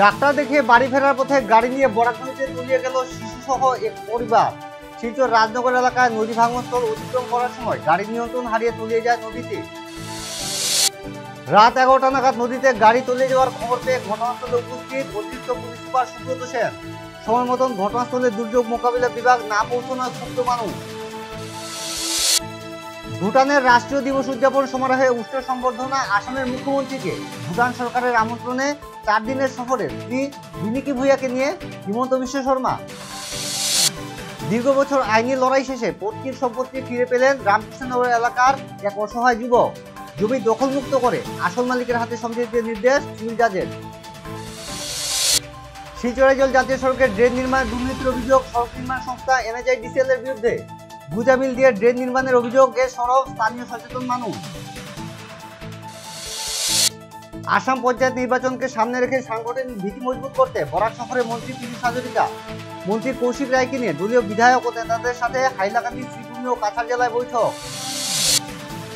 Doctor দেখিয়ে বাড়ি ফেরার পথে গাড়ি নিয়ে বরাক নদীতে তলিয়ে গেল শিশুসহ এক পরিবার। শিলচর রাজনগর এলাকায় নদী ভাঙনস্থল অতিক্রম করার সময় গাড়ি নিয়ন্ত্রণ হারিয়ে তলিয়ে যায় নদীতে। রাত 11টা নাগাদ নদীতে গাড়ি তলিয়ে যাওয়ার খবর পেয়ে ঘটনাস্থলে উপস্থিত অতিরিক্ত পুলিশ সুপার সুব্রত সেন। সময় মতন ঘটনাস্থলে দুর্যোগ মোকাবিলা বিভাগ না পৌঁছানোয় ক্ষুব্ধ মানুষ। ভুটানের রাষ্ট্রীয় দিবস উদযাপন সমারোহে উষ্ণ সম্বর্ধনা আসামের মুখ্যমন্ত্রীকে। ভুটান সরকারের আমন্ত্রণে 4 দিনের সফরে শ্রী বিনিকি ভূঁইয়াকে নিয়ে হিমন্ত বিশ্ব শর্মা। দীর্ঘ বছর আইনি লড়াই শেষে পৈতৃক সম্পত্তি ফিরে পেলেন রামকৃষ্ণনগর এলাকার এক অসহায় যুবক। জমি দখলমুক্ত করে আসল মালিকের হাতে সম্পত্তি নির্দেশ সিভিল জাজের। শিলচর জাতীয় সড়কের ড্রেন নির্মাণের দুর্নীতির অভিযোগ সড়ক নির্মাণ সংস্থা NHIDCL এর বিরুদ্ধে। গুজামিল দিয়ে ড্রেন নির্মাণের অভিযোগে সরব স্থানীয় সচেতন মানুষ। আসাম পঞ্চায়েত নির্বাচনকে সামনে রেখে সাংগঠনিক ভিত্তি মজবুত করতে বরাক সফরে মন্ত্রী পীযূষ হাজরিকা। মন্ত্রী কৌশিক রায়কে নিয়ে দলীয় বিধায়ক ও নেতাদের সাথে হাইলাকান্দি, শ্রীভূমি ও কাছাড় জেলায় বৈঠক।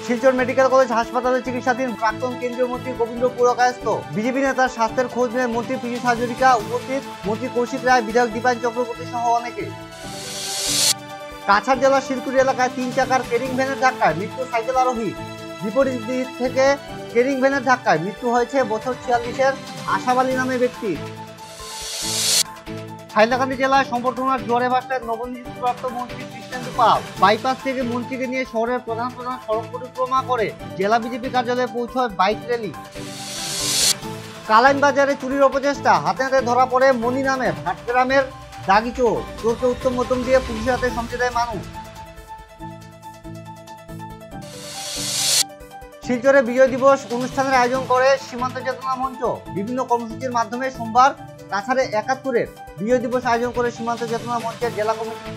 শিলচর মেডিকেল কলেজ হাসপাতালে চিকিৎসাধীন প্রাক্তন কেন্দ্রীয় মন্ত্রী গোবিন্দ পুরকায়স্থ। বিজেপি নেতার স্বাস্থ্যের খোঁজ নিয়ে মন্ত্রী পীযূষ হাজরিকা উপস্থিত, মন্ত্রী কৌশিক রায়, বিধায়ক দীপায়ন চক্রবর্তী সহ অনেকে। কাছাড় জেলার শিলকুড়ি এলাকায় 3 চাকার কেরিং ভ্যানের ধাক্কায় মৃত্যু সাইকেল আরোহী। বিপরীত দিক থেকে কেরিং ভ্যানের ধাক্কায় মৃত্যু হয়েছে বছর 46-এর আশাব আলী নামে ব্যক্তি। হাইলাকান্দি জেলায় সম্বর্ধনার জোয়ারে ভাসলেন নবনিযুক্ত প্রাপ্ত মন্ত্রী কৃষ্ণেন্দু পাল। বাইপাস থেকে মন্ত্রীকে নিয়ে শহরের প্রধান সড়ক পরিক্রমা করে জেলা বিজেপি কার্যালয়ে পৌঁছয় বাইক র্যালি। কালাইন বাজারে চুরির অপচেষ্টা, হাতে হাতে ধরা পড়ে মনি নামের ভাটগ্রামের দাগি চোর। চোরকে উত্তম মধ্যম দিয়ে পুলিশের হাতে সঁপে দেয় মানুষ। শিলচরে বিজয় দিবস অনুষ্ঠানের আয়োজন করে সীমান্ত চেতনা মঞ্চ। বিভিন্ন কর্মসূচির মাধ্যমে সোমবার কাছাড়ে 71-এর বিজয় দিবস আয়োজন করে সীমান্ত চেতনা মঞ্চের জেলা কমিটি।